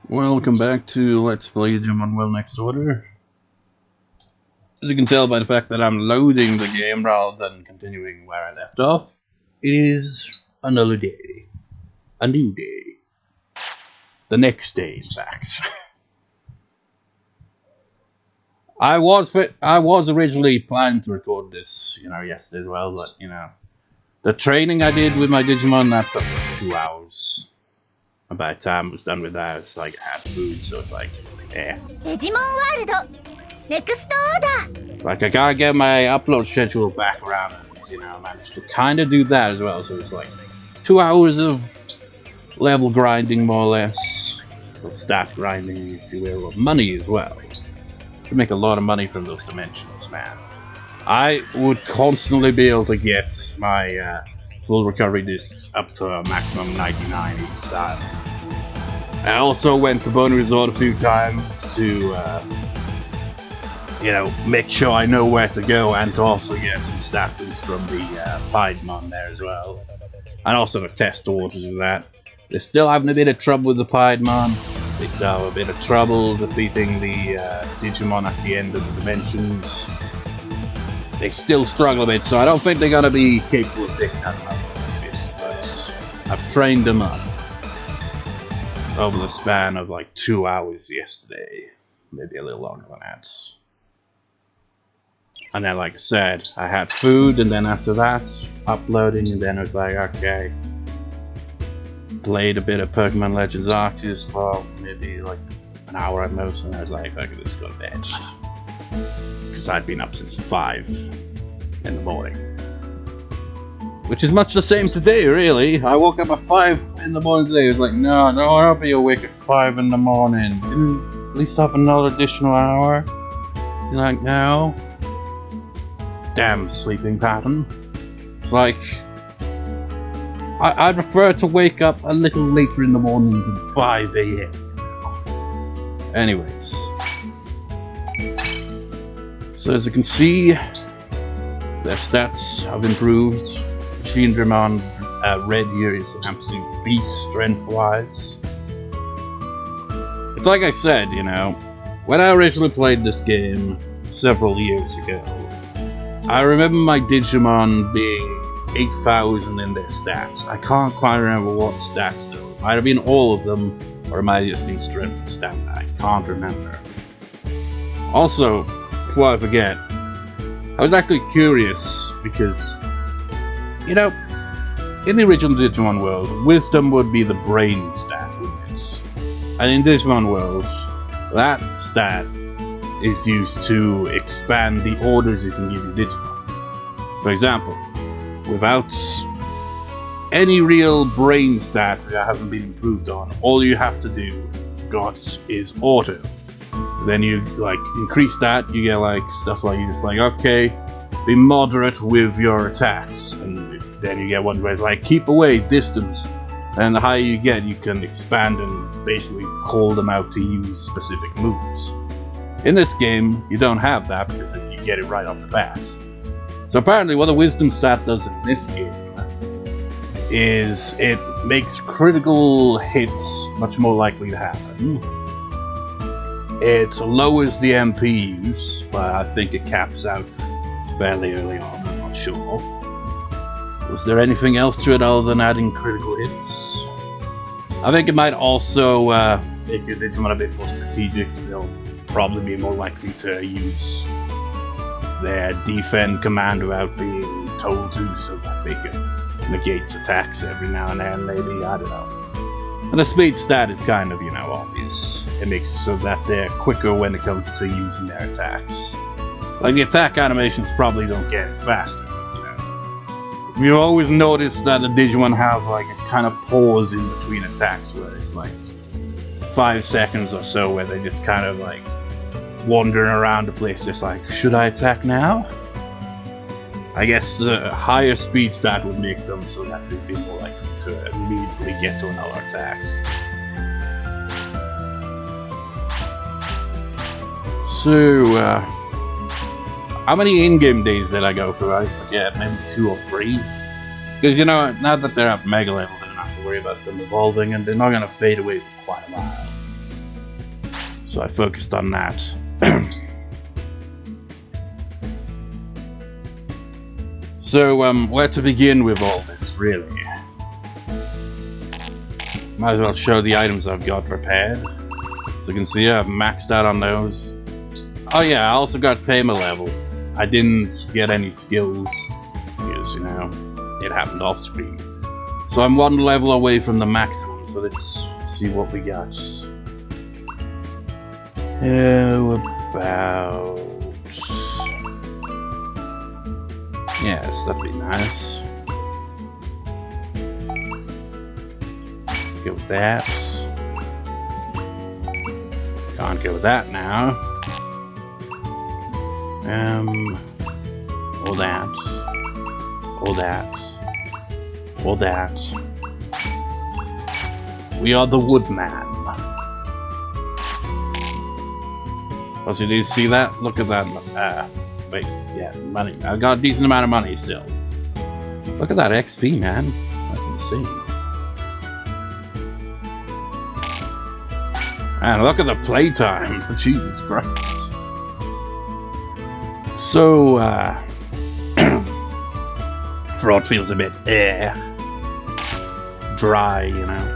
Welcome back to Let's Play Digimon Well Next Order. As you can tell by the fact that I'm loading the game rather than continuing where I left off, it is another day. A new day. The next day, in fact. I was originally planning to record this, yesterday as well, but, the training I did with my Digimon, that took like 2 hours. And by the time I was done with that, it's like I had food, so it's like, eh. Digimon World! Next order! Like, I gotta get my upload schedule back around, and, I managed to kind of do that as well, so it's like 2 hours of level grinding, more or less. Or stat grinding, if you will, of money as well. You can make a lot of money from those dimensions, man. I would constantly be able to get my full recovery discs up to a maximum 99 each time. I also went to Bony Resort a few times to, make sure I know where to go, and to also get some stat boosts from the Piedmon there as well. And also to test orders of that. They're still having a bit of trouble with the Piedmon. They still have a bit of trouble defeating the Digimon at the end of the dimensions. They still struggle a bit, so I don't think they're gonna be capable of taking out my fist, but I've trained them up over the span of like 2 hours yesterday, maybe a little longer than that. And then, like I said, I had food, and then after that, uploading, and then it was like, okay, played a bit of Pokemon Legends Arceus for maybe like an hour at most, and I was like, okay, let's go to bed. Because I'd been up since 5 in the morning. Which is much the same today, really. I woke up at 5 in the morning today. I was like, no, I'll be awake at 5 in the morning. Can you at least have another additional hour? You're like, no. Damn sleeping pattern. It's like, I prefer to wake up a little later in the morning than 5 a.m. Anyways. So as you can see, their stats have improved. Digimon Red here is an absolute beast strength-wise. It's like I said, when I originally played this game several years ago, I remember my Digimon being 8,000 in their stats. I can't quite remember what stats though. It might have been all of them, or it might have just been strength and stamina. I can't remember. Also, before I forget, I was actually curious because, in the original Digimon world, wisdom would be the brain stat, wouldn't it? And in Digimon world, that stat is used to expand the orders you can give your Digimon. For example, without any real brain stat that hasn't been improved on, all you have to do, is auto. Then you increase that, you get stuff like you just okay, be moderate with your attacks, and then you get one where it's keep away, distance, and the higher you get, you can expand and basically call them out to use specific moves. In this game, you don't have that because you get it right off the bat. So apparently what the wisdom stat does in this game is it makes critical hits much more likely to happen. It lowers the MP use, but I think it caps out fairly early on, I'm not sure. Was there anything else to it other than adding critical hits? I think it might also make your Digimon a bit more strategic. They'll probably be more likely to use their defend command without being told to, so that they can negate attacks every now and then, maybe, I don't know. And the speed stat is kind of, obvious. It makes it so that they're quicker when it comes to using their attacks. Like, the attack animations probably don't get faster, You've always noticed that the Digimon have, this kind of pause in between attacks, where it's 5 seconds or so, where they just kind of, wandering around the place, just should I attack now? I guess the higher speed stat would make them so that they'd be more likely to immediately get to another attack. So, how many in-game days did I go through? I forget, maybe 2 or 3? Because, now that they're at Mega level, they don't have to worry about them evolving, and they're not going to fade away for quite a while. So I focused on that. So, where to begin with all this, really? Might as well show the items I've got prepared. So you can see I've maxed out on those. Oh yeah, I also got Tamer level. I didn't get any skills, because, you know, it happened off screen. So I'm one level away from the maximum, so let's see what we got. How about... yes, that'd be nice. Go with that. Can't go with that now. All that. All that. All that. We are the Woodman. Oh, so do you see that? Look at that. Wait, yeah, money. I got a decent amount of money still. Look at that XP, man. That's insane. And look at the playtime. Jesus Christ. So, Fraud feels a bit dry, you know.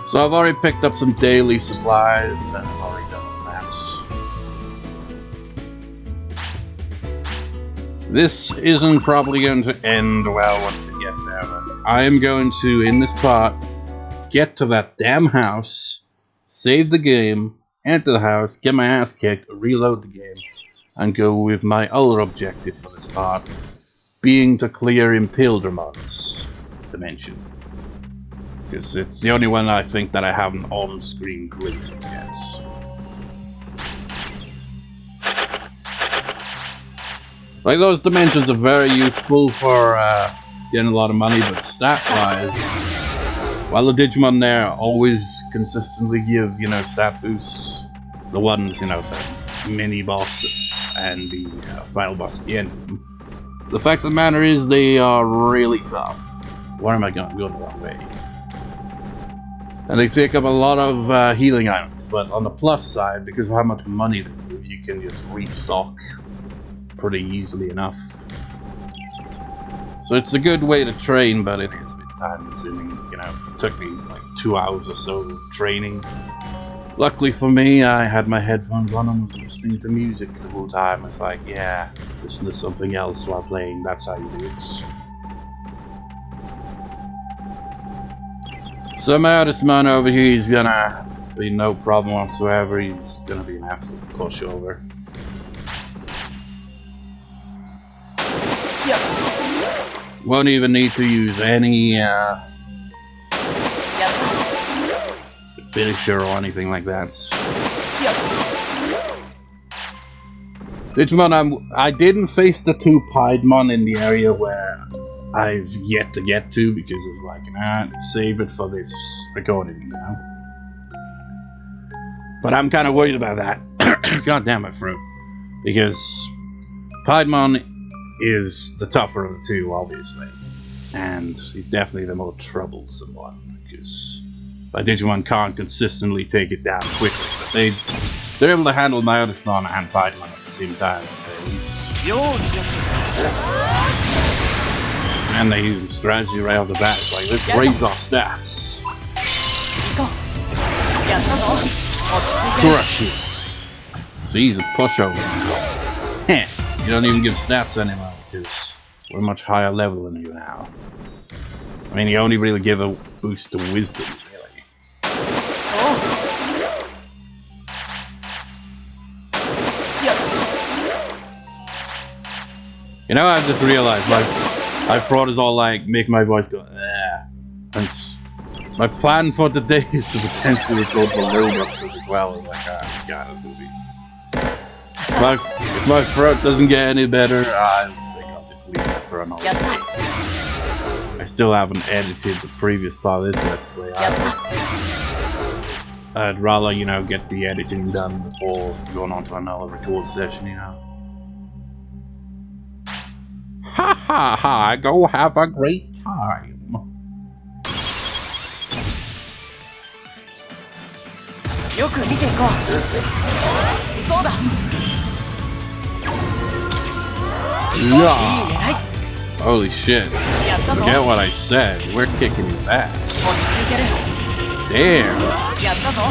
So I've already picked up some daily supplies, and I've already done that. This isn't probably going to end well once we get there, but I am going to, in this part, get to that damn house, save the game, enter the house, get my ass kicked, reload the game, and go with my other objective for this part, being to clear Impildermon's dimension. Because it's the only one I think that I haven't on-screen cleared yet. Like, those dimensions are very useful for getting a lot of money, but stat-wise, while the Digimon there always consistently give, you know, stat boosts, the ones, you know, the mini-boss and the final boss at the end, the fact of the matter is they are really tough. Why am I going the wrong way? And they take up a lot of healing items, but on the plus side, because of how much money they do, you can just restock pretty easily enough. So it's a good way to train, but it is a bit time consuming. You know, it took me like 2 hours or so of training. Luckily for me, I had my headphones on and was listening to music the whole time. It's like, yeah, listen to something else while playing, that's how you do it. Somehow this man over here is gonna be no problem whatsoever. He's gonna be an absolute pushover. Yes. Won't even need to use any finisher or anything like that. Yes. Digimon, I didn't face the 2 Piedmon in the area where I've yet to get to, because it's like, nah, save it for this recording, you know? But I'm kind of worried about that. God damn my throat. Because Piedmon is the tougher of the 2, obviously. And he's definitely the more troublesome one, because my Digimon can't consistently take it down quickly, but they're able to handle Malevolent and Piedmon at the same time. And they use a strategy right off the bat. It's like, let's raise our stats. Crush you. So he's a pushover. Heh. You don't even give stats anymore, because we're much higher level than you now. I mean, you only really give a boost to wisdom, really. Yes. You know, I've just realized, my fraud is all like, make my voice go, eh. And my plan for today is to potentially record the Robusters as well. It's like, oh god, it's gonna be... If my throat doesn't get any better, I think I'll just leave it for another day. I still haven't edited the previous part of this Let's Play. I'd rather, you know, get the editing done before going on to another record session, you know. Ha ha ha, go have a great time. よく見ていこう。そうだ。 Yeah. Holy shit. やったぞ。 Forget what I said. We're kicking your ass. 落ち着ける。 Damn. やったぞ。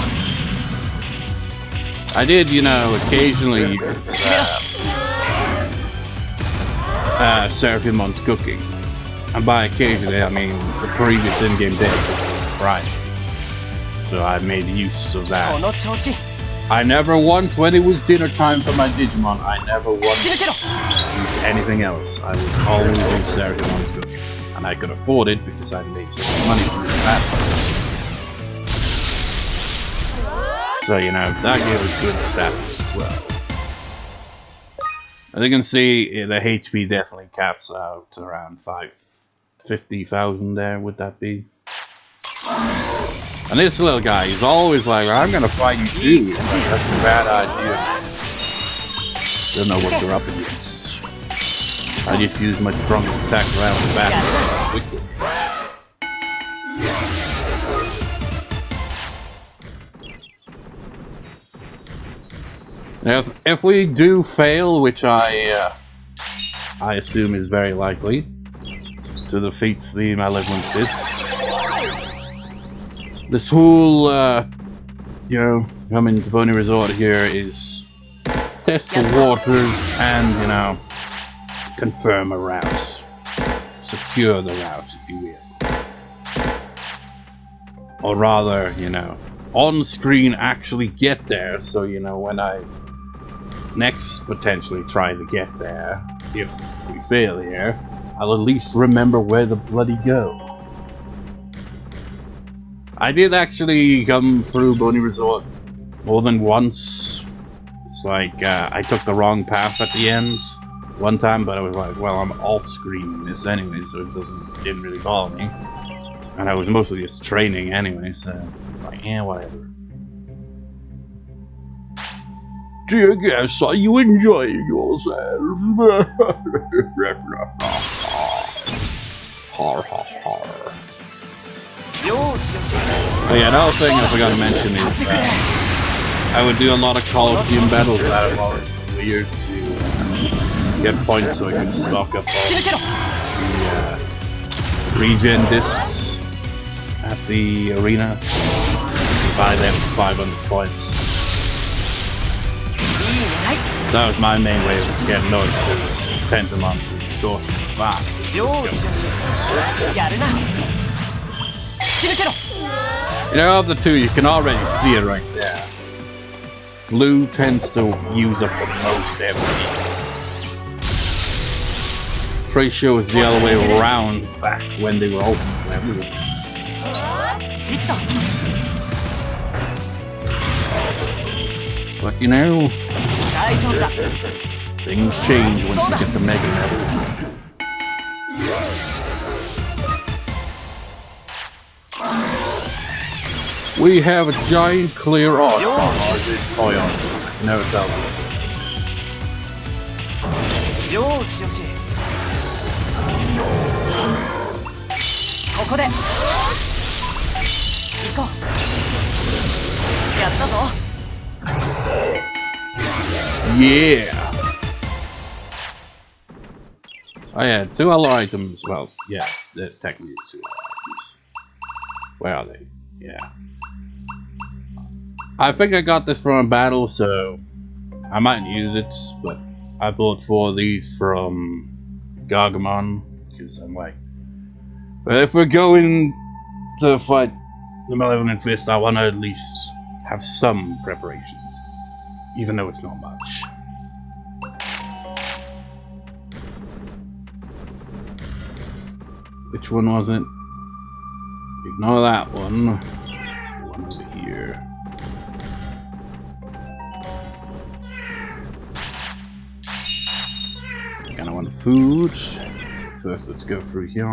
I did, you know, occasionally use Seraphimon's cooking. And by occasionally, I mean the previous in-game day was Friday. So I made use of こ that. の調子。 I never once, when it was dinner time for my Digimon, I never once used anything else. I would always use Seraphimon's cooking. And I could afford it because I made so much money from that. So, you know, that gave us good stats as well. As you can see, the HP definitely caps out around 50,000 there, would that be? And this little guy, he's always like, I'm gonna fight you too. It's like, that's a bad idea. Don't know what you're up against. I just use my strongest attack around the back quickly. Now, if we do fail, which I assume is very likely, to defeat the Malevolent Fist, this whole, you know, coming to Bony Resort here is test the waters and, you know, confirm a route, secure the route, if you will, or rather, you know, on screen actually get there, so you know when I next potentially try to get there, if we fail here, I'll at least remember where the bloody go. I did actually come through Bony Resort more than once. It's like I took the wrong path at the end one time, but I was like, well, I'm off screen in this anyway, so it didn't really bother me. And I was mostly just training anyway, so it's like, yeah, whatever. Dear guests, are you enjoying yourselves? Har har har. Oh yeah, another thing I forgot to mention is I would do a lot of Coliseum battles that are already clear to get points so I can stock up all the regen discs at the arena. Buy them for 500 points. That was my main way of getting those, because Pentamon was extortion fast. You know, of the two, you can already see it right there. Blue tends to use up the most MP. Pretty sure it's the other way around back when they were open for everyone. But you know, things change once you get the Mega Level. We have a giant clear arc from our Toyon. I can never tell what yeah! Oh yeah, 2 other items. Well, yeah, technically it's 2 other items. Where are they? Yeah. I think I got this from a battle, so I might use it, but I bought 4 of these from Gargamon, because I'm like, but if we're going to fight the Malevolent Fist, I want to at least have some preparations, even though it's not much. Which one was it? Ignore that one. The one over here. Kinda want food. First, let's go through here.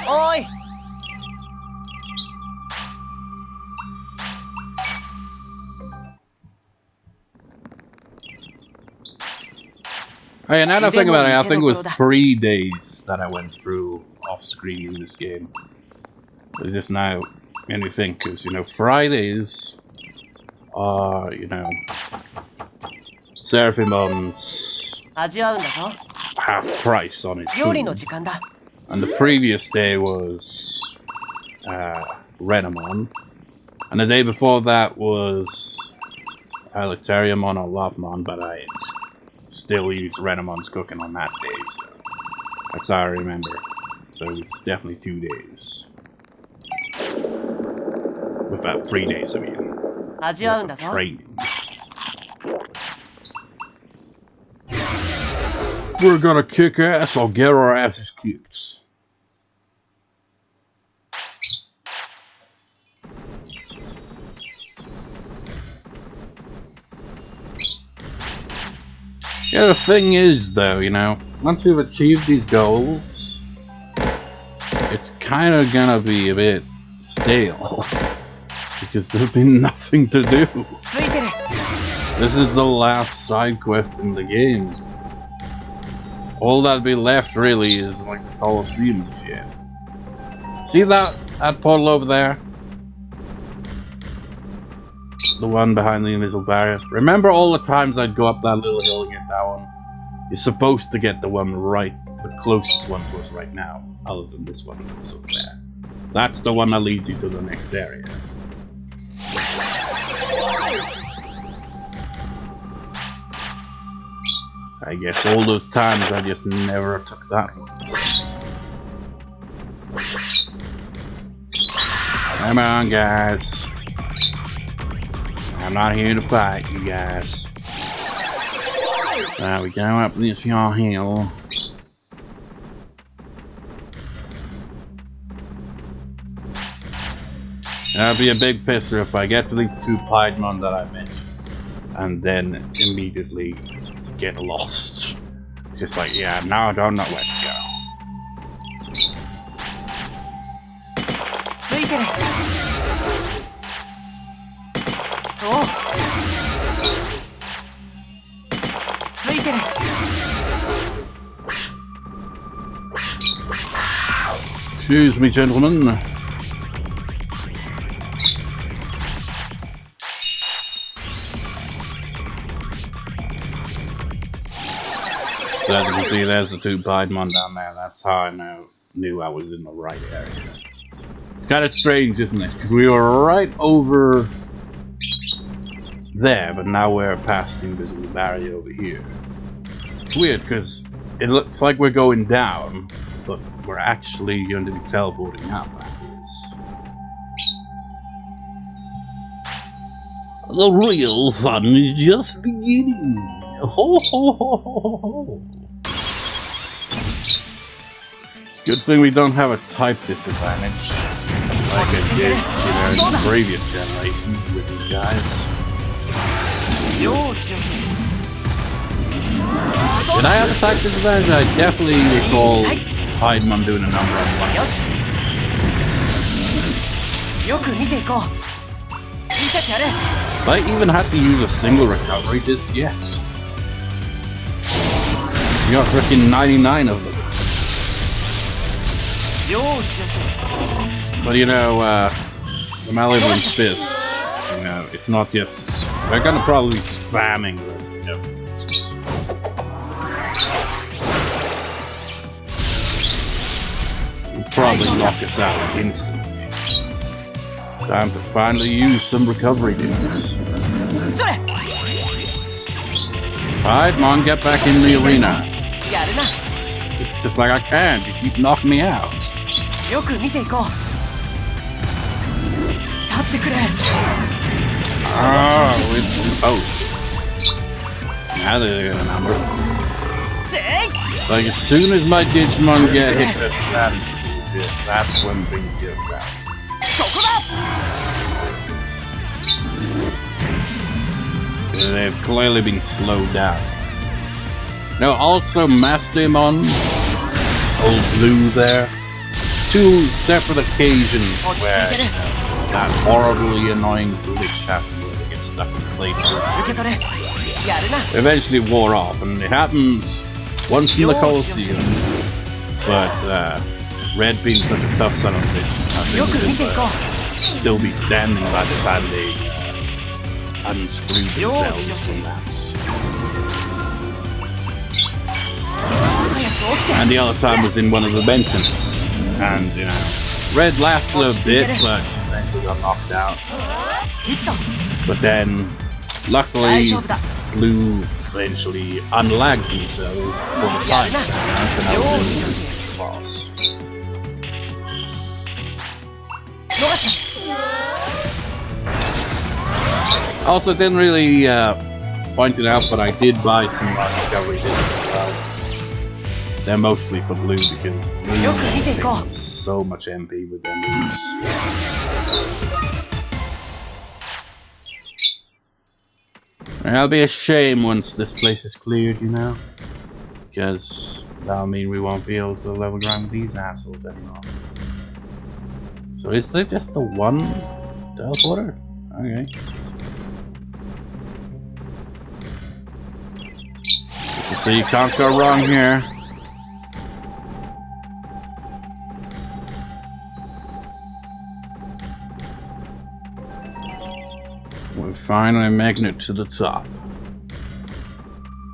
Oi! Oh yeah, now that I think about it, I think it was 3 days that I went through off screen in this game. But just now, anything, because, you know, Fridays are, you know, Seraphimon's 味わうんだぞ。 half price on his 料理の food. 時間だ。 And the previous day was Renamon. And the day before that was Electariamon or Lopmon, but I still used Renamon's cooking on that day, so that's how I remember. So it was definitely 2 days. Without 3 days, I mean. 味わうんだ For ぞ。 training. We're gonna kick ass or get our asses kicked. Yeah, the thing is, though, you know, once you've achieved these goals, it's kind of gonna be a bit stale. Because there'll be nothing to do. ついてる。 This is the last side quest in the game. All that'll be left, really, is like the Colosseum and shit. See that portal over there? The one behind the invisible barrier. Remember all the times I'd go up that little hill and get that one? You're supposed to get the one right, the closest one to us right now, other than this one that was up there. That's the one that leads you to the next area. I guess all those times I just never took that one. Come on, guys. I'm not here to fight you guys. Now we go up this here hill. That'll be a big pisser if I get to these 2 Piedmon that I mentioned and then immediately get lost. Just like, yeah, now I don't know where to go. ついてる。おう。ついてる。 Excuse me, gentlemen. So as you can see, there's the 2 Piedmon down there. That's how I knew I was in the right area. It's kind of strange, isn't it? Because we were right over there, but now we're past the invisible barrier over here. It's weird, because it looks like we're going down, but we're actually going to be teleporting up after this. The real fun is just beginning. Ho ho ho ho ho. Good thing we don't have a type disadvantage like I did, you know, in the previous generation with these guys. Did I have a type disadvantage? I definitely recall Piedmon doing a number on one. よく見ていこう。見せてやれ。 I even had to use a single recovery disc yet. You got freaking 99 of them. But you know, the Malevolent Fist, you know, it's not just... They're gonna probably be spamming the discs. It'll probably knock us out instantly. Time to finally use some recovery discs. Alright, come on, get back in the arena. It's just like I can't, you keep knocking me out. Oh, it's... Oh. Now they're gonna number. Like, as soon as my Digimon get hit with status bullshit, that's when things get foul. They've clearly been slowed down. Now, also Mastemon, old blue there, 2 separate occasions where that horribly annoying glitch happened where they get stuck in place. Eventually wore off, and it happens once in the Colosseum, but Red being such a tough son of a bitch, I think still be standing by the time they unscrew themselves from that. And the other time was in one of the benches. And, you know, Red laughed a little bit, but eventually got knocked out. But then, luckily, Blue eventually unlagged themselves for the fight. And I was in the boss. Also, didn't really point it out, but I did buy some recovery discs as well. They're mostly for Blue because Blue takes up so much MP with their moves. It'll be a shame once this place is cleared, you know? Because that'll mean we won't be able to level ground these assholes anymore. So is there just the one teleporter? Okay. So you can't go wrong here. We're finally making it to the top.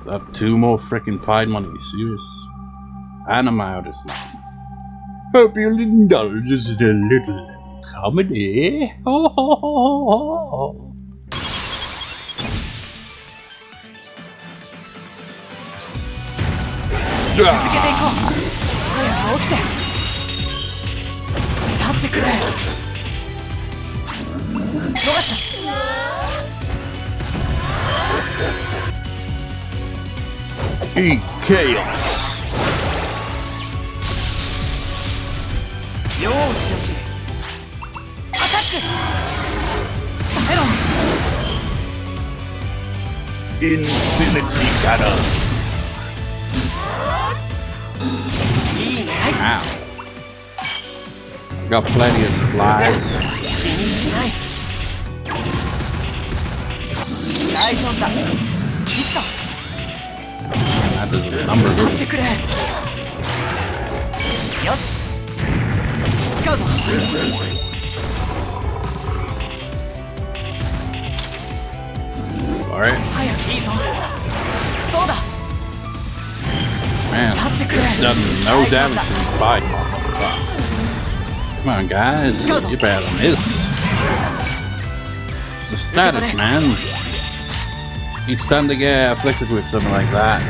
Is that 2 more freaking Piedmon? Are you serious? And I'm out as well. Hope you'll indulge us in a little comedy. Ho ho ho ho ho. Eat chaos. Infinity cannon. Ow. Got plenty of supplies. That does a number of them. Alright. Man, it's done no damage to these Piedmon. Come on, guys. You're bad on this. It's the status, man. Each time they get afflicted with something like that,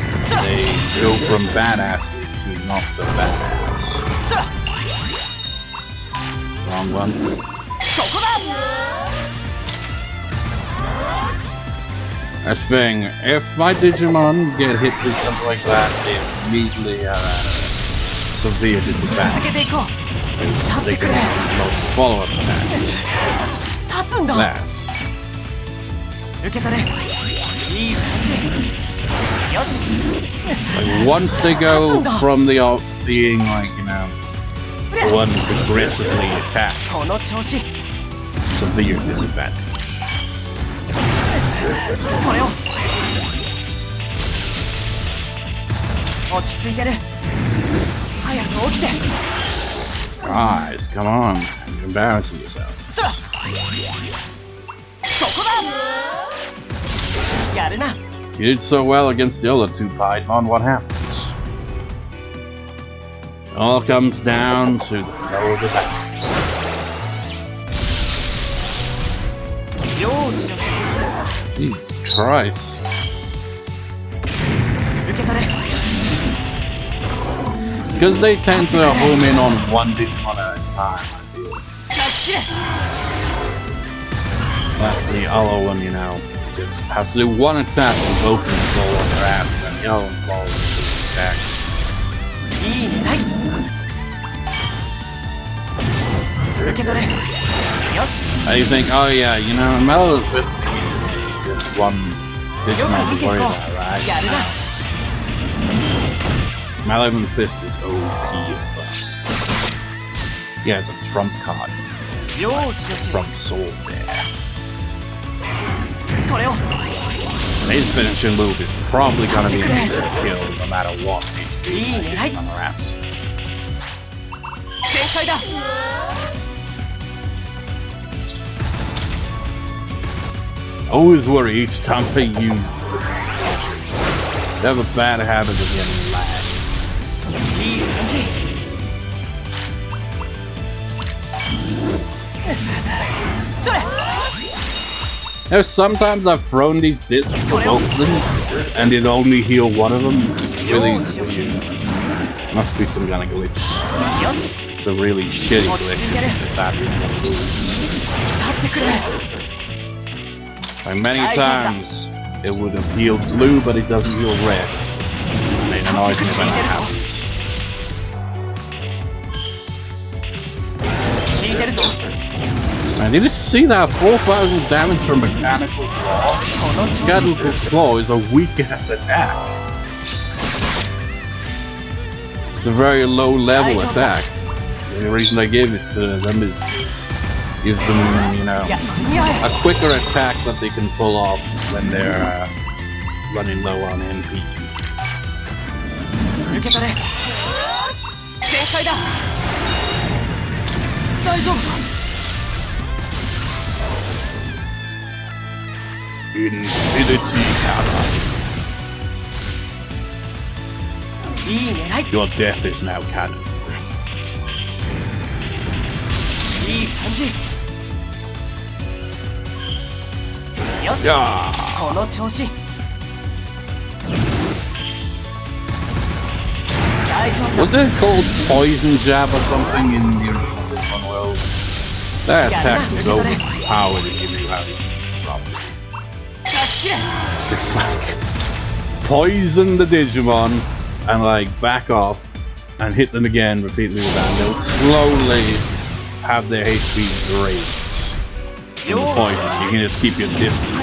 they go from badasses to not so badass. Wrong one. That's the thing, if my Digimon get hit with something like that, they immediately have a severe disadvantage. Because they can have multiple follow-up attacks. That. Like once they go from the being like, you know, the ones aggressively attack, severe disadvantage. Guys, come on, you're embarrassing yourselves. You did so well against the other 2 Piedmon, what happens? It all comes down to the flow of the battle. Jesus Christ. It's because they tend to home in on one Digimon at a time, I feel. But the other one, you know, just has to do one attack and both of them fall on their ass, and then the other one falls into the attack. You think, oh yeah, you know, Malevolent is just one Digimon to worry about, right? Malevolent Fist is OP as well. Yeah, it's a trump card. Trump sword there. His finishing move is probably gonna be an instant kill no matter what HP on the rats. Always worry each time they use the They have a bad habit of getting lag. Now sometimes I've thrown these discs for both of them, and it only heal one of them. Really weird. Must be some kind of glitch. It's a really shitty glitch. Like many times, it would have healed blue, but it doesn't heal red. And it annoys me when that happens. Man, did you see that 4,000 damage from mechanical claw? Mechanical claw is a weak ass attack. It's a very low level attack. The reason I gave it to them is give them, you know, a quicker attack that they can pull off when they're running low on MP. Infinity Tower. Your death is now canon. Yeah. Was it called Poison Jab or something in the original Digimon world? That attack was overpowered if you knew how to use it properly. It's like poison the Digimon and like back off and hit them again repeatedly with that. They'll slowly have their HP drained. The poison, you can just keep your distance.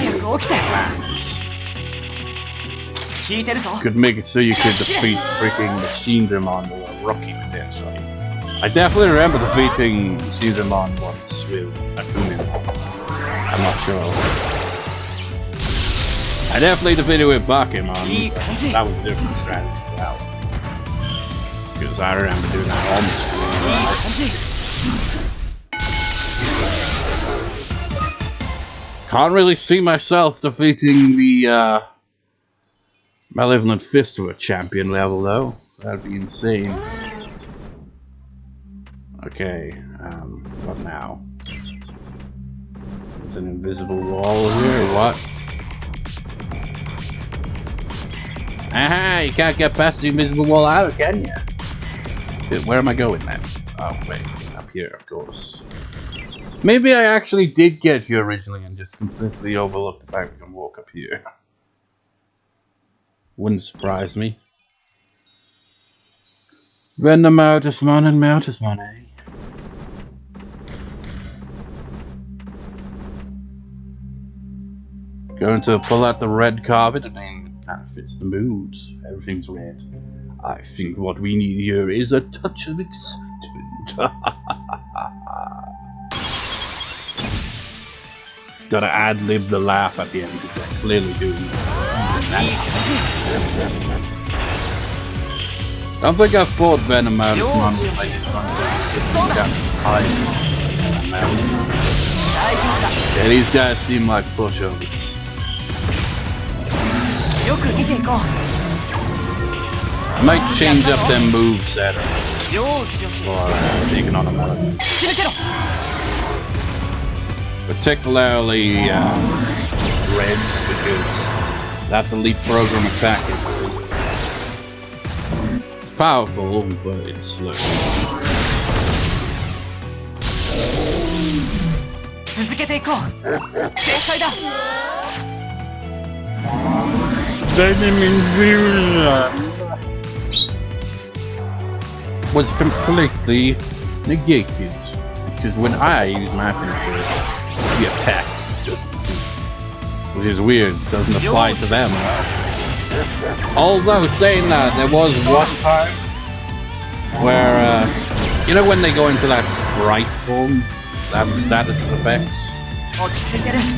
Could make it so you could defeat freaking Machine Digimon or Rocky potentially. I definitely remember defeating Machine Digimon once with Akunin. I'm not sure. I definitely defeated with Bakemon. That was a different strategy. Wow. Because I remember doing that on the screen. Can't really see myself defeating the Malevolent Fist to a champion level though. That'd be insane. Okay, what now? There's an invisible wall here, or what? Aha! You can't get past the invisible wall out, can you? Where am I going then? Oh, wait. Up here, of course. Maybe I actually did get here originally and just completely overlooked the fact we can walk up here. Wouldn't surprise me. Boltboutamon and Moutismon, eh? Going to pull out the red carpet, I mean, it kind of fits the mood. Everything's red. I think what we need here is a touch of excitement. Gotta ad-lib the laugh at the end because they're clearly doing it. I don't think I've fought Venom out of one. Yeah, these guys seem like pushovers. I might change up their moveset for taking on a Malevolent. Particularly Reds, because that elite program attack is released. It's powerful, but it's slow. Was completely negated because when I use my finisher, the attack doesn't do, which is weird, doesn't apply to them. Although saying that, there was one time where you know when they go into that sprite form, that status effects.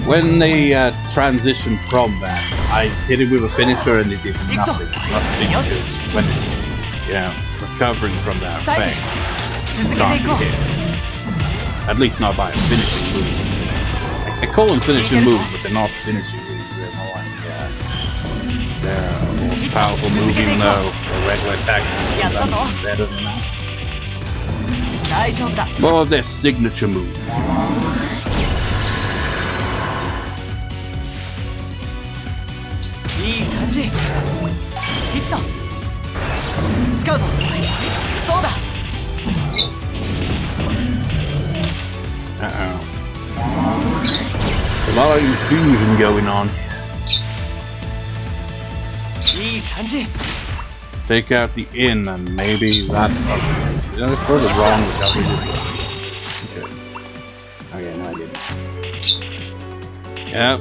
When they transitioned from that, I hit it with a finisher and it did nothing. Because when it's, you know, recovering from that effect, it can't be hit. At least not by a finishing move. I call them finishing moves, but they're not finishing moves. They're more like they're a most powerful move, even though a regular attack is better than that. More of their signature move. Uh-oh. A lot of confusion going on. Take out the inn and maybe that. It's further wrong with how we did it. Okay, no, I didn't. Yep.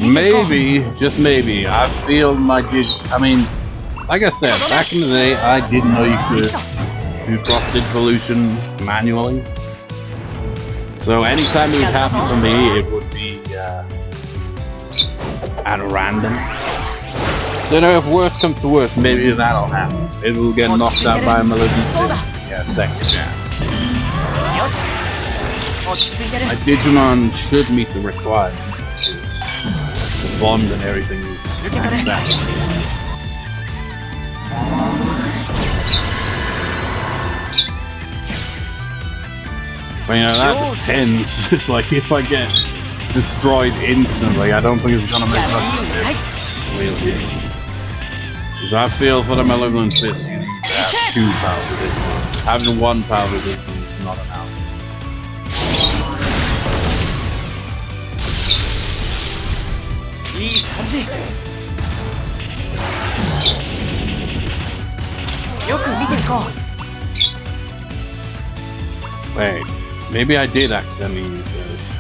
Maybe, just maybe, I feel my I mean, like I said, back in the day, I didn't know you could do cross-evolution manually. So anytime it would happen for me, it would be at random. So you know, if worst comes to worst, maybe that'll happen. It will get knocked out by a Malevolent. Yeah, second chance. My Digimon should meet the requirements. The bond and everything is maxed out. But you know, that depends. It's like if I get destroyed instantly, I don't think it's gonna make much of a difference. Really. Because I feel for the Malevolent Fist, you need to have 2 power resistance. Having 1 power resistance is not enough. Wait, maybe I did accidentally use those.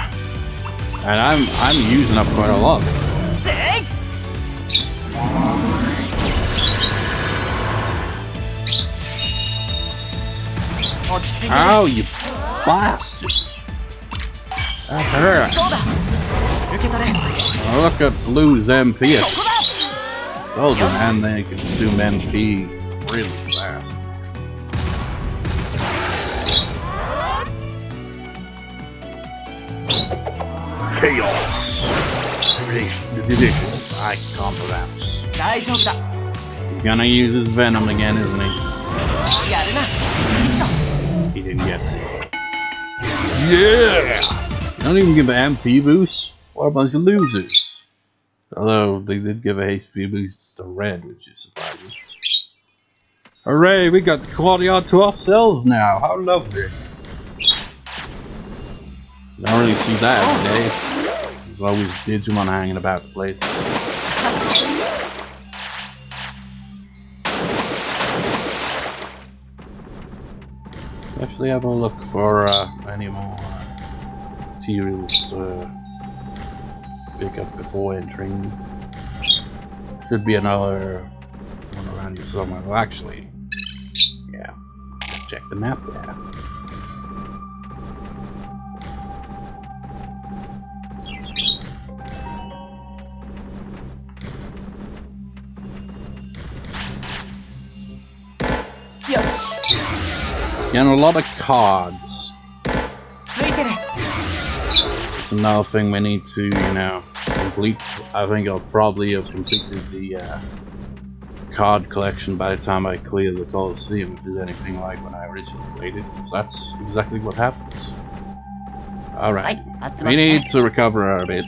And I'm using up quite a lot of these. Ow, you bastards! That hurt. Oh, look at Blue's MP. Told you, man, they consume MP really fast. Chaos. The division. I can't pronounce. He's gonna use his venom again, isn't he? He didn't get to. Yeah! Don't even give an MP boost. What a bunch of losers. Although they did give a HP boost to Red, which is surprising. Hooray! We got the Claudia to ourselves now. How lovely! Don't really see that every day. There's always Digimon hanging about the place. Actually, have a look for any more materials to pick up before entering. Should be another one around here somewhere. Well, actually, yeah. Check the map there. Getting a lot of cards. It's another thing we need to, you know, complete. I think I'll probably have completed the card collection by the time I clear the Coliseum, if there's anything like when I originally played it. So that's exactly what happens. Alright, we need to recover a bit.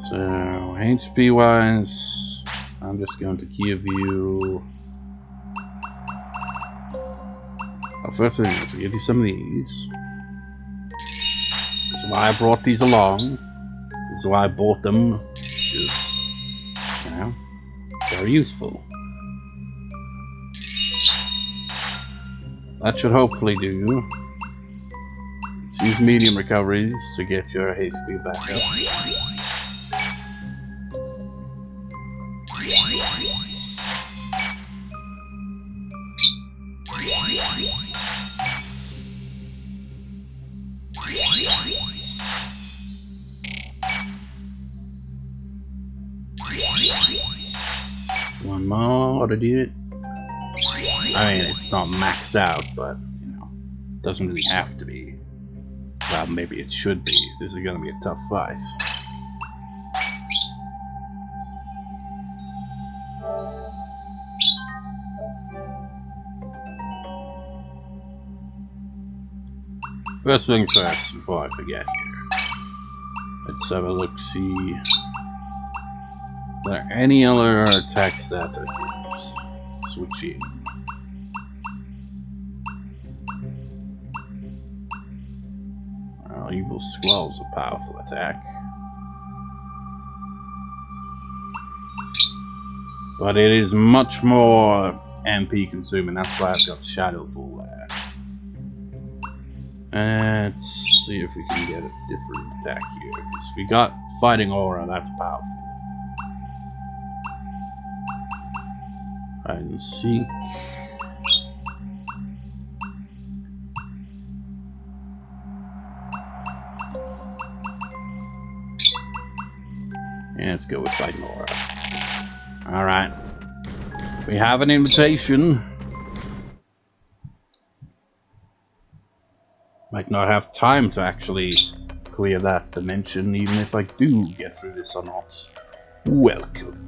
So, HP wise, I'm just going to give you... Oh, first thing is to give you some of these. This is why I brought these along. This is why I bought them. Just, you know, very useful. That should hopefully do. Let's use medium recoveries to get your HP back up. One more to do it. I mean, it's not maxed out, but, you know, doesn't really have to be. Well, maybe it should be. This is gonna be a tough fight. First things first, before I forget here. Let's have a look, see. Are there any other attacks that I can switch in? Well, Evil Squall's a powerful attack. But it is much more MP consuming, that's why I've got Shadowfall there. Let's see if we can get a different attack here, because we got Fighting Aura, that's powerful. Hide and seek. Yeah, let's go with Fighting Aura. Alright. We have an invitation. Might not have time to actually clear that dimension, even if I do get through this or not. Welcome.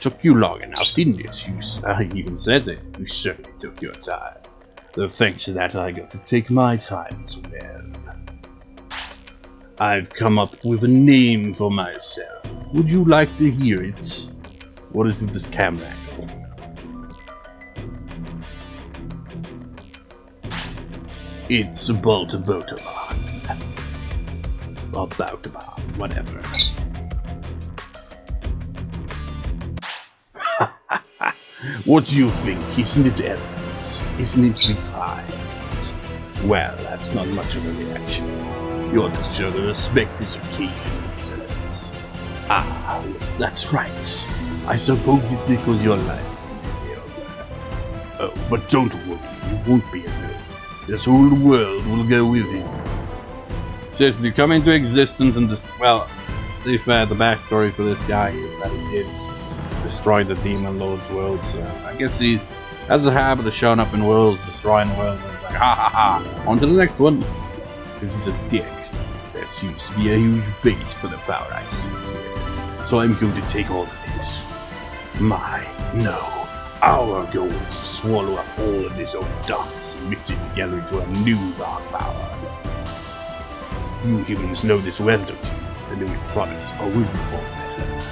Took you long enough, didn't it? You even says it. You certainly took your time. Though thanks to that, I got to take my time as well. I've come up with a name for myself. Would you like to hear it? What is with this camera angle? It's Boltboutamon. Or Boltboutamon, whatever. What do you think? Isn't it elegant? Isn't it refined? Well, that's not much of a reaction. You ought to show the respect this occasion deserves. Ah, that's right. I suppose it's because your life is in the Oh, but don't worry, you won't be alone. This whole world will go with you. Seriously, you come into existence and well, to be fair, the backstory for this guy is that he did destroy the Demon Lord's world, so I guess he has a habit of showing up in worlds, destroying worlds, and like, ha ha ha, on to the next one. Because he's a dick. There seems to be a huge base for the power I see here. So I'm going to take all of it. Our goal is to swallow up all of this old darkness and mix it together into a new dark power. You humans know this well, don't you? The new products are will form better.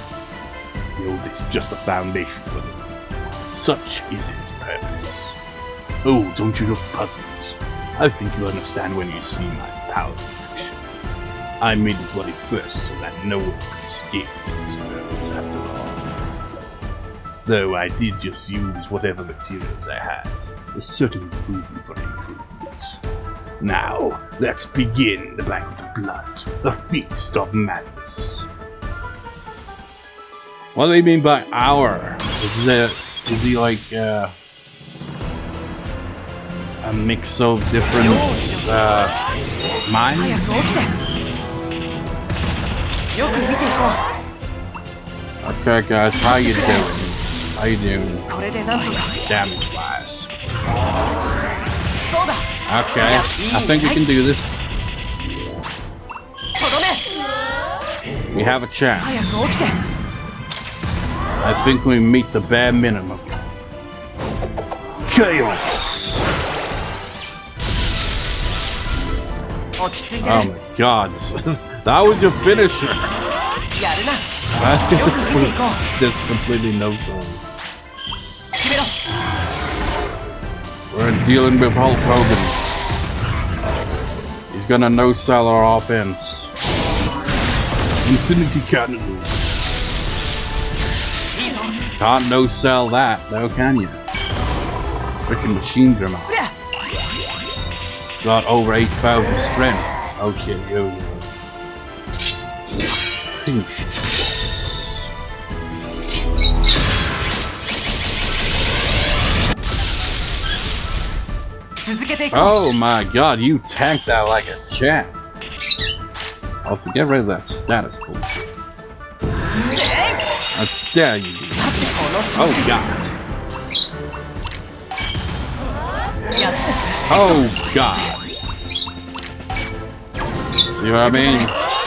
The old is just a foundation for them. Such is its purpose. Oh, don't you look puzzled? I think you'll understand when you see my power in action. I made this body first so that no one could escape this world after all. Though I did just use whatever materials I had, there's certainly room for improvements. Now, let's begin the Battle of Blood, the Feast of Madness. What do they mean by our? Is he like a mix of different minds? Okay guys, how you doing? How you doing? Damage wise. Okay, I think we can do this. We have a chance. I think we meet the bare minimum. Chaos! Oh my god, that was your finisher! There's completely no sound. We're dealing with Hulk Hogan. He's gonna no-sell our offense. Infinity Cannon. Can't no-sell that, though, can you? It's freaking machine gun. Got over 8,000 strength. Oh shit, yo. Oh my god, you tanked that like a champ. I'll forget rid of that status bullshit. How dare you do that? Oh god. Oh god. See what I mean?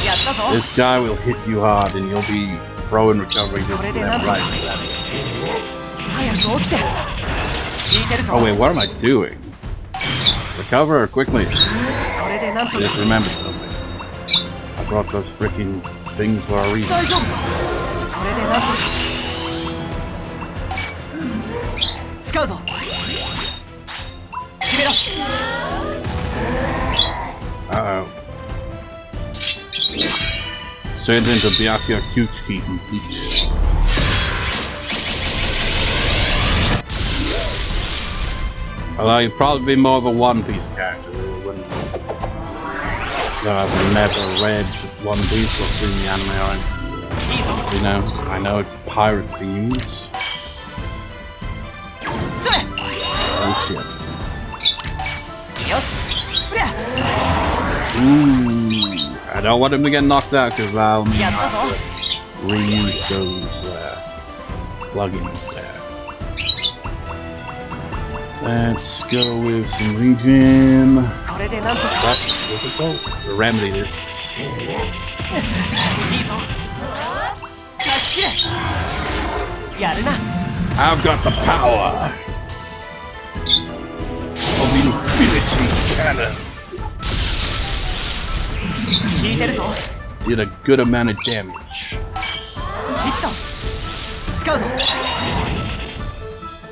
やったぞ。 This guy will hit you hard and you'll be throwing recovery to left, right, left. 早く起きて。聞いてるぞ。 Oh wait, what am I doing? Recover quickly. これでなんとか。 Just remember something. I brought those freaking things for a reason. 大丈夫。これでなんとか。使うぞ。決めろ。 Uh-oh. Turned into Byakuya Kuchiki from Peach. Although you'd probably be more of a One Piece character, wouldn't you? Though I've never read One Piece or seen the anime or anything. You know, I know it's pirate themed. Oh shit. よし。ふりゃ。 Ooh, I don't want him to get knocked out because I'll need やったぞ。 to reuse those plugins there. Let's go with some regen. これでなんとか。 That's difficult. To remedy this. いいぞ。出し切れ。やるな。 I've got the power of Infinity Cannon. 聞いてるぞ。 Did a good amount of damage. ヒット。使うぞ。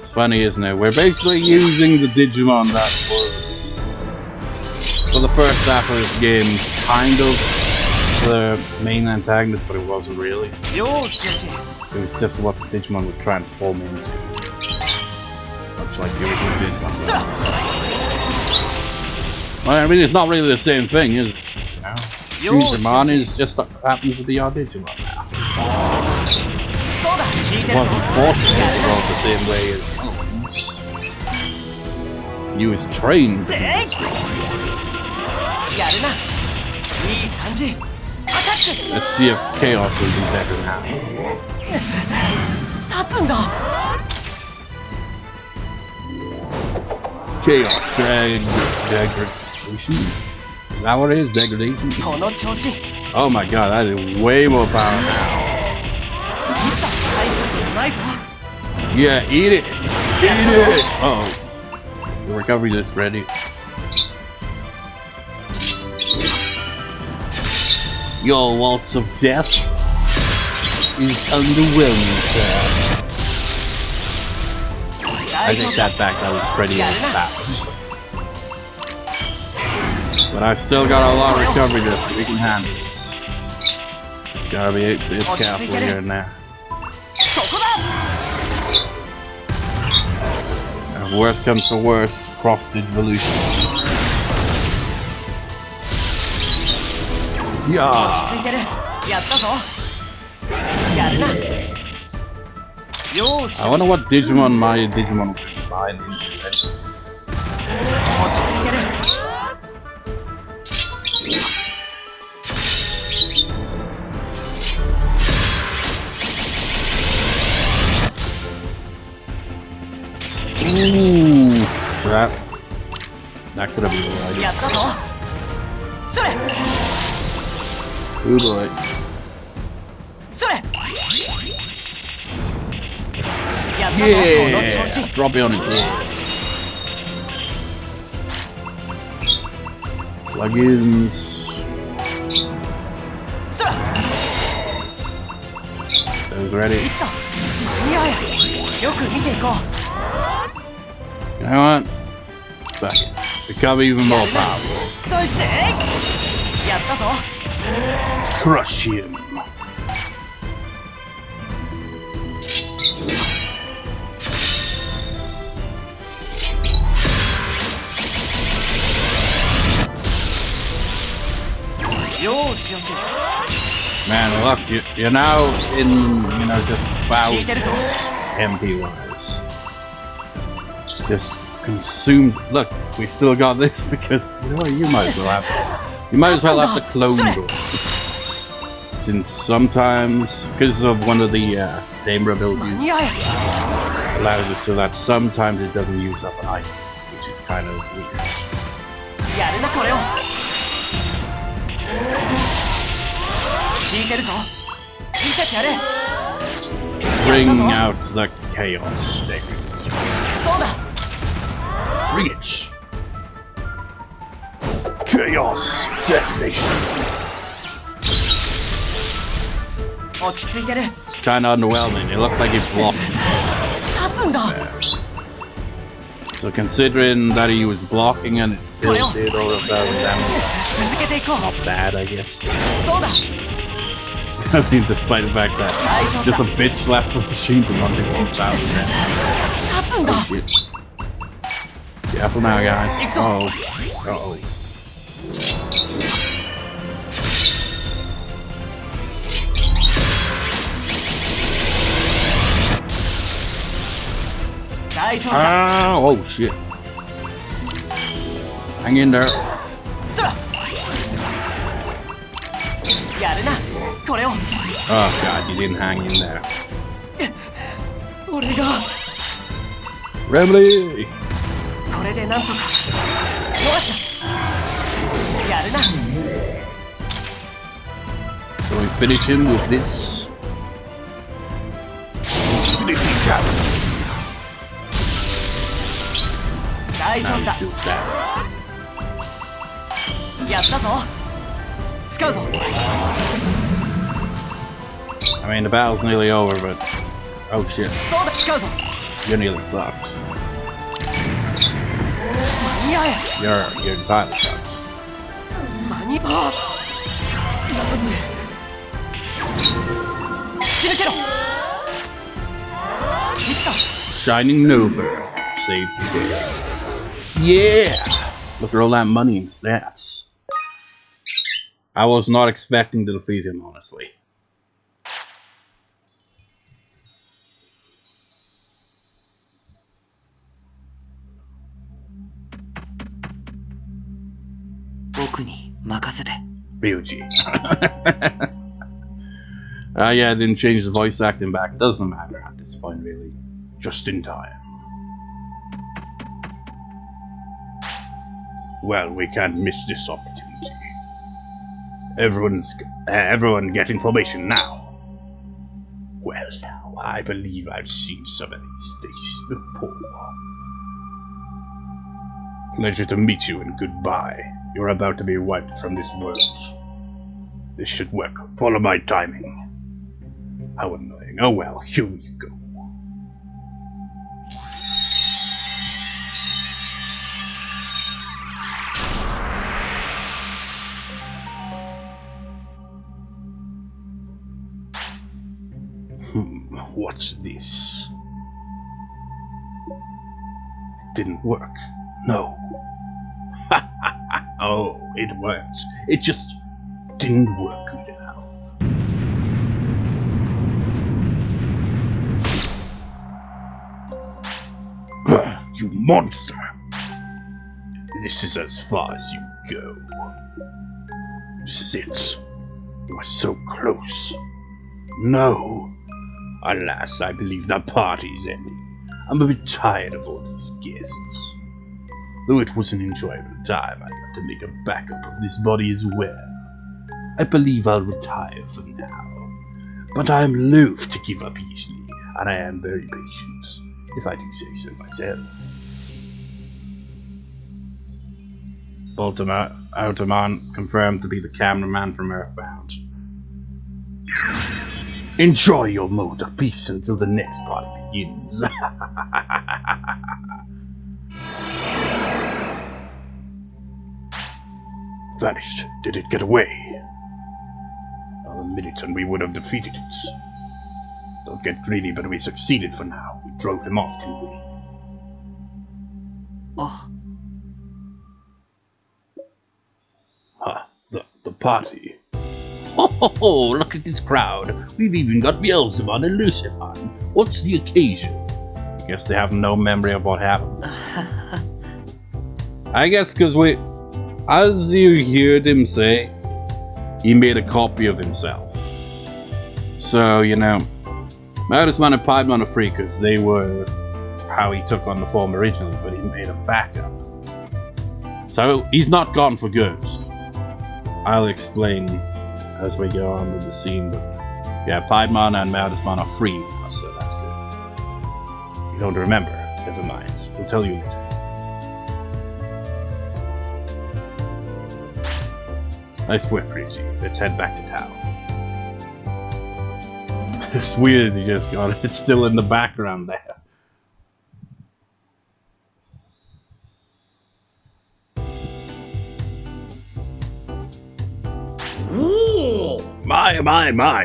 It's funny, isn't it? We're basically using the Digimon that was, for the first half of this game, kind of the main antagonist, but it wasn't really. よしよし。 It was just what the Digimon would transform into. Much like the original Digimon. Well, I mean, it's not really the same thing, is it? You know? Digimon is just happens to be our Digimon now. そうだ。聞い It てるぞ。 wasn't forced to evolve the same way as you was trained to be destroyed. やるな。いい感じ。アタック。 Let's see if Chaos will be better now. 立つんだ。 Chaos degradation? Is that what it is? Degradation? この調子。 Oh my god, that is way more power now. 大したことないぞ。 Yeah, eat it! Eat it! Uh oh. The recovery list ready. Your waltz of death is underwhelming, sir. I take that back, that was pretty fast. But I've still got a lot of recovery list, so we can handle this. Just gotta be a bit careful here and there. そこだ。 If worst comes to worst, cross Digivolution. 落 Yeah. ち着いてる。やったぞ。やるな。よし。 I wonder what Digimon my Digimon will combine into. 落ち着いてる。 Ooh, that could have been a good や idea. ったぞ。それ。 Oh boy. それ。やったぞ。この調 Yeah! 子。 Drop it on his head. Plugins. それ。 Those ready. いった。いやいや。よく見ていこう。 You know what? Fuck it. Become even more powerful. そしてやったぞ。 Crush him. Man, look, you're now in, you know, just thousands MP-wise. Just consumed. Look, we still got this because, you know what, you might as well have the clone door. Since sometimes, because of one of the tamer abilities, allows us so that sometimes it doesn't use up an item, which is kind of weird. 聞いてるぞ。見せてやれ。 Bring out the chaos state. そうだ。 Bring it. Chaos detonation. 落ち着いてる。 It's kind of underwhelming. It looked like it blocked. 立つんだ。 So considering that he was blocking and it still did all of that damage, 続けていこう。 not bad, I guess. そうだ。 I mean, despite the fact that just a bitch slapped the machine to not do 1,000 damage. 立つんだ。 Oh shit. Careful now, guys. Uh-oh. Uh-oh. 大丈夫だ。 Oh shit. Hang in there. そら。やるな。これを。 Oh god, you didn't hang in there. 俺が Remedy! これでなんとか。よし。やるな。 So we finish him with this. Infinity Trap. 大丈 Now 夫 he's だ。 still stabbing. やったぞ。使うぞ。 I mean, the battle's nearly over, but oh shit, そうだ。使うぞ。 you're nearly fucked. 間に合え。 You're entirely fucked. 間に合う。突き抜けろ。いった。 Shining Nova saved the day. Yeah! Look at all that money and stats. I was not expecting to defeat him, honestly. Ryuji. Yeah, I didn't change the voice acting back. Doesn't matter at this point, really. Just in time. Well, we can't miss this opportunity. Everyone get information now. Well, now, I believe I've seen some of these faces before. Pleasure to meet you and goodbye. You're about to be wiped from this world. This should work. Follow my timing. How annoying. Oh well, here we go. What's this? It didn't work. No. Oh, it worked. It just didn't work good enough. You monster! This is as far as you go. This is it. You are so close. No. Alas, I believe the party's ending. I'm a bit tired of all these guests. Though it was an enjoyable time, I got to make a backup of this body as well. I believe I'll retire for now. But I am loath to give up easily, and I am very patient, if I do say so myself. Boltboutamon confirmed to be the cameraman from Earthbound. Enjoy your moment of peace until the next party begins. Vanished. Did it get away? Another minute and we would have defeated it. Don't get greedy, but we succeeded for now. We drove him off, didn't we? Oh. Huh. The party. Oh, look at this crowd. We've even got Beelzebub and Lucifon. What's the occasion? Guess they have no memory of what happened. I guess because as you heard him say, he made a copy of himself. So, you know, Modusman and Piedmon are free because they were how he took on the form originally, but he made a backup. So, he's not gone for good. I'll explain as we go on with the scene, but yeah, Piedmon and Maldismon are free now, so that's good. You don't remember? Never mind. We'll tell you later. Nice work, Ryuji. Let's head back to town. It's weird you just got it. It's still in the background there. Ooh. My,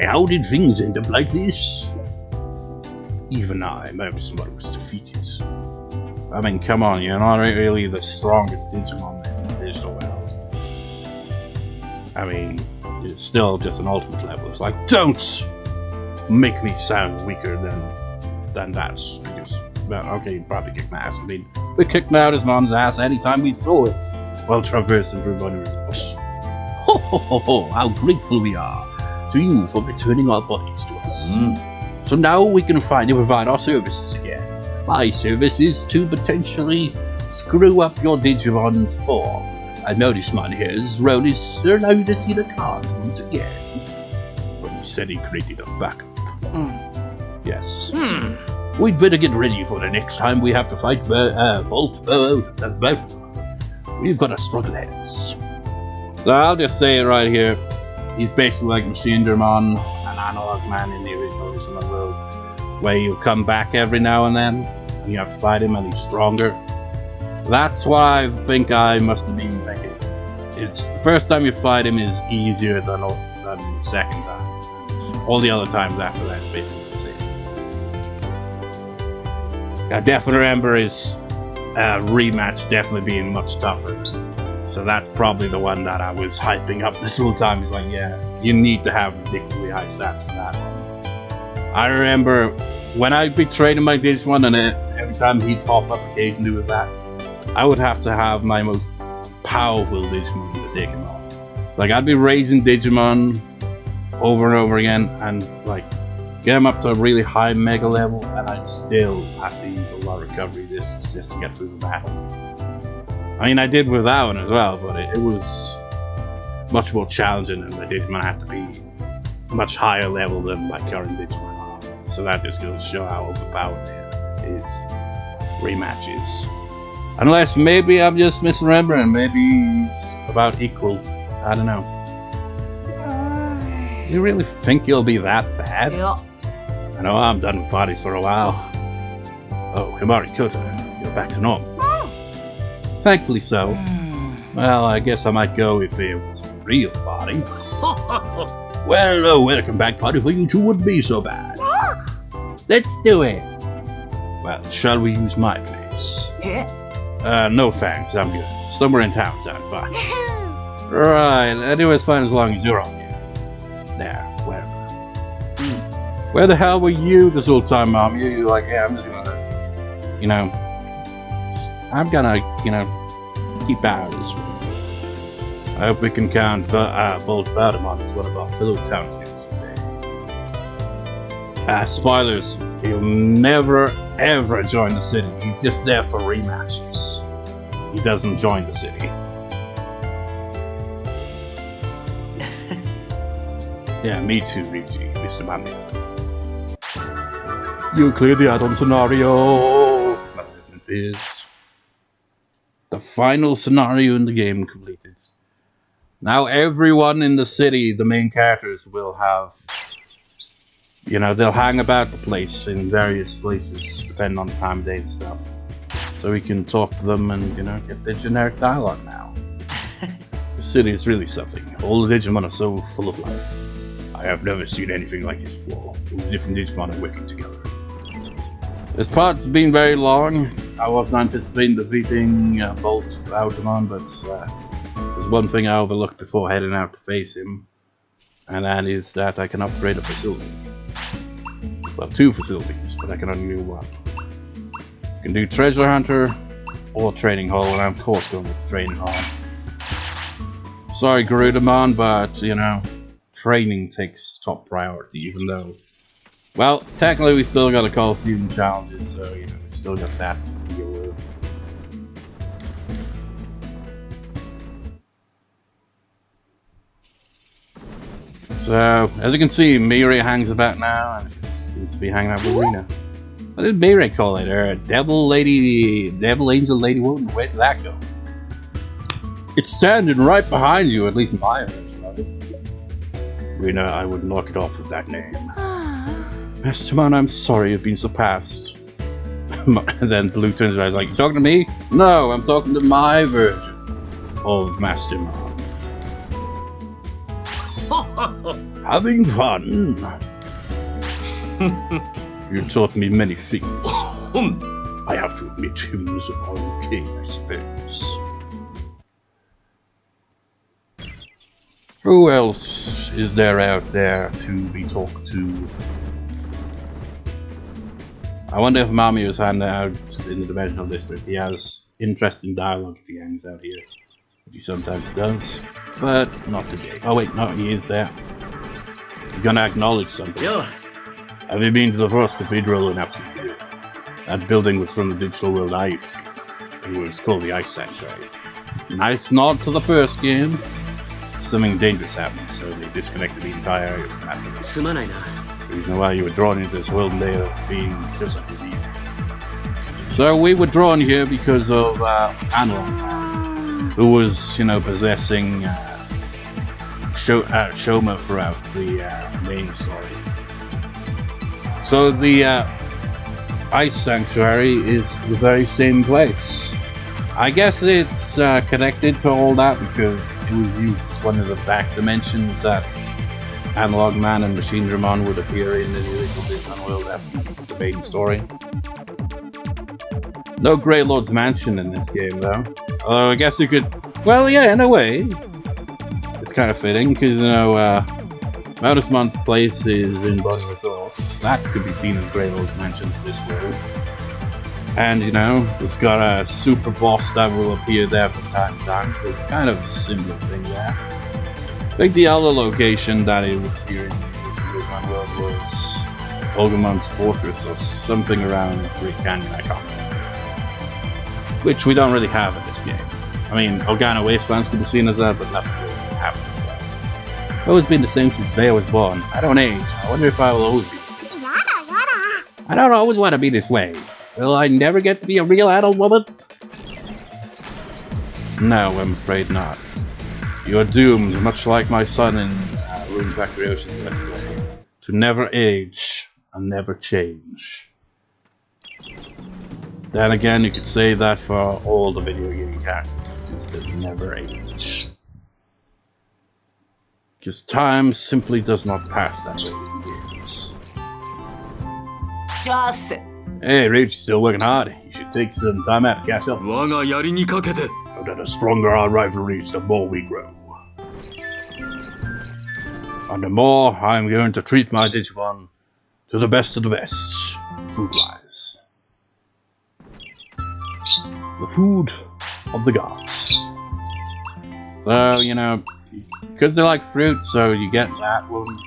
how did things end up like this? Even I, Malevolent, was defeated. I mean, come on, you're not really the strongest Digimon in the digital world. I mean, it's still just an ultimate level. It's like, don't make me sound weaker than that. Because, well, okay, you'd probably kick my ass. I mean, we kicked Maldismon's ass anytime we saw it while traversing through Bonnie's bush. Ho ho ho ho, how grateful we are to you for returning our bodies to us. So now we can finally provide our services again. My service is to potentially screw up your Digimon's form. I noticed mine here's role is to allow you to see the cards once again. But he said he created a backup. Yes. We'd better get ready for the next time we have to fight Boltboutamon. We've got a struggle ahead. So I'll just say it right here. He's basically like Machinedramon, an analog man in the original Digimon world, where you come back every now and then, and you have to fight him, and he's stronger. That's what I think I must have been thinking. It's the first time you fight him is easier than the second time. All the other times after that, it's basically the same. I definitely remember his rematch definitely being much tougher. So that's probably the one that I was hyping up this whole time. He's like, yeah, you need to have ridiculously high stats for that one. I remember when I'd be training my Digimon, and every time he'd pop up occasionally with that, I would have to have my most powerful Digimon to take him on. Like, I'd be raising Digimon over and over again, and like get him up to a really high mega level, and I'd still have to use a lot of recovery discs just to get through the battle. I mean, I did with that one as well, but it was much more challenging, and my Digimon had to be much higher level than my current Digimon. So that just goes to show how overpowered his rematch is. Unless maybe I'm just misremembering, maybe he's about equal. I don't know. You really think you'll be that bad? Yeah. I know I'm done with parties for a while. Oh, Himari Kota, you're back to normal. Thankfully so. Well, I guess I might go if it was a real party. Well, a welcome back party for you two wouldn't be so bad. Let's do it. Well, shall we use my place? No thanks, I'm good. Somewhere in town sounds fine. Right, anyway's fine as long as you're on here. There, wherever. Where the hell were you this whole time, Mom? You like, yeah, I'm just gonna, keep out of this room. I hope we can count Boltboutamon as one of our fellow townspeople today. Spoilers, he'll never ever join the city. He's just there for rematches. He doesn't join the city. Yeah, me too, Ryuji, Mr. Mami. You cleared the add-on scenario. Malevolent is the final scenario in the game completed. Now everyone in the city, the main characters, will have, they'll hang about the place in various places, depending on the time of day and stuff. So we can talk to them and, get their generic dialogue now. The city is really something. All the Digimon are so full of life. I have never seen anything like this before. All the different Digimon are working together. This part's been very long. I wasn't anticipating defeating Boltboutamon, but there's one thing I overlooked before heading out to face him, and that is that I can upgrade a facility. Well, 2 facilities, but I can only do 1. I can do Treasure Hunter or Training Hall, and I'm of course going with Training Hall. Sorry, Garudamon, but training takes top priority, even though, well, technically we still got a Coliseum challenges, so we still got that to deal with. So, as you can see, Mirai hangs about now, and seems to be hanging out with Rena. What did Mirai call it? Her devil angel lady woman? Where did that go? It's standing right behind you, at least my version of it. Rena, I would knock it off with that name. Masterman, I'm sorry you've been surpassed. And then Blue turns around like, you talking to me? No, I'm talking to my version of Masterman. Having fun. You taught me many things. I have to admit, him was okay, I suppose. Who else is there out there to be talked to? I wonder if Mami was hanging out in the Dimensional District. He has interesting dialogue if he hangs out here. He sometimes does, but not today. Oh wait, no, he is there. He's gonna acknowledge something. Yeah. Have you been to the first cathedral in Absolute Zero? That building was from the digital world I used to be. It was called the Ice Sanctuary. Nice nod to the first game. Something dangerous happened, so they disconnected the entire area from that. すまないな。 The reason why you were drawn into this world and they are being just like evil. So we were drawn here because of Analog, who was, you know, possessing Shoma throughout the main story. So the Ice Sanctuary is the very same place. I guess it's connected to all that because it was used as one of the back dimensions that Analog Man and Machine Dramon would appear in the original Digimon world after the main story. No Grey Lord's Mansion in this game though. Although I guess you could... Well, yeah, in a way. It's kind of fitting because, you know, Mousmon's place is in Bony Resorts. That could be seen as Grey Lord's Mansion for this world. And, you know, it's got a super boss that will appear there from time to time, so it's kind of a similar thing there. I think the other location that it would appear in the Digimon world was Ogamon's Fortress or something around Great Canyon, I can't remember. Which we don't really have in this game. I mean, Organa Wastelands could be seen as that, but nothing really happens there. It's always been the same since the day I was born. I don't age. I wonder if I will always be this way. I don't always want to be this way. Will I never get to be a real adult woman? No, I'm afraid not. You are doomed, much like my son in Rune Factory Ocean's Let's Play, to never age and never change. Then again, you could say that for all the video game characters, because they never age. Because time simply does not pass that way in games. Just. Hey, Rich, you're still working hard. You should take some time out to catch up. 我が槍にかけて。 So that the stronger our rivalries, the more we grow. And the more I'm going to treat my Digimon to the best of the best, food-wise. The food of the gods. So, you know, because they like fruit, so you get that one,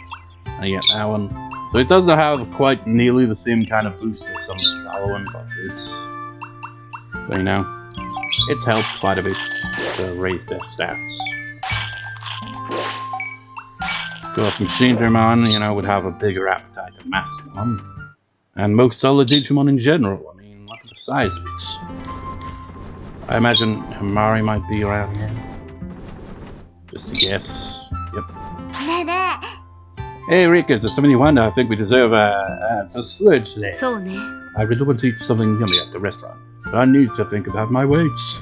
and you get that one. So it doesn't have quite nearly the same kind of boost as some of the other ones like this. But you know, it's helped quite a bit to raise their stats. Of course, Machine Dramon, you know, would have a bigger appetite than Mastermon. And most other Digimon in general. I mean, look at the size of it. I imagine Hamari might be around here. Just a guess. Yep. Hey Rika, is there something you want? I think we deserve a sludge today. そうね。 I really want to eat something yummy at the restaurant, but I need to think about my weights.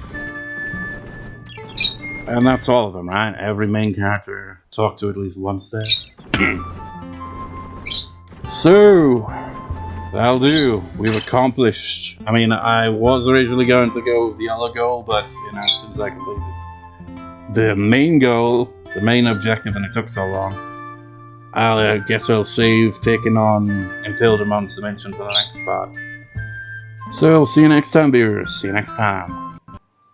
And that's all of them, right? Every main character talked to at least once there. So, that'll do. We've accomplished. I mean, I was originally going to go with the other goal, but you know, since I completed the main goal, the main objective, and it took so long, I guess I'll save taking on Impildemon's Dimension for the next part. So, see you next time, viewers. See you next time.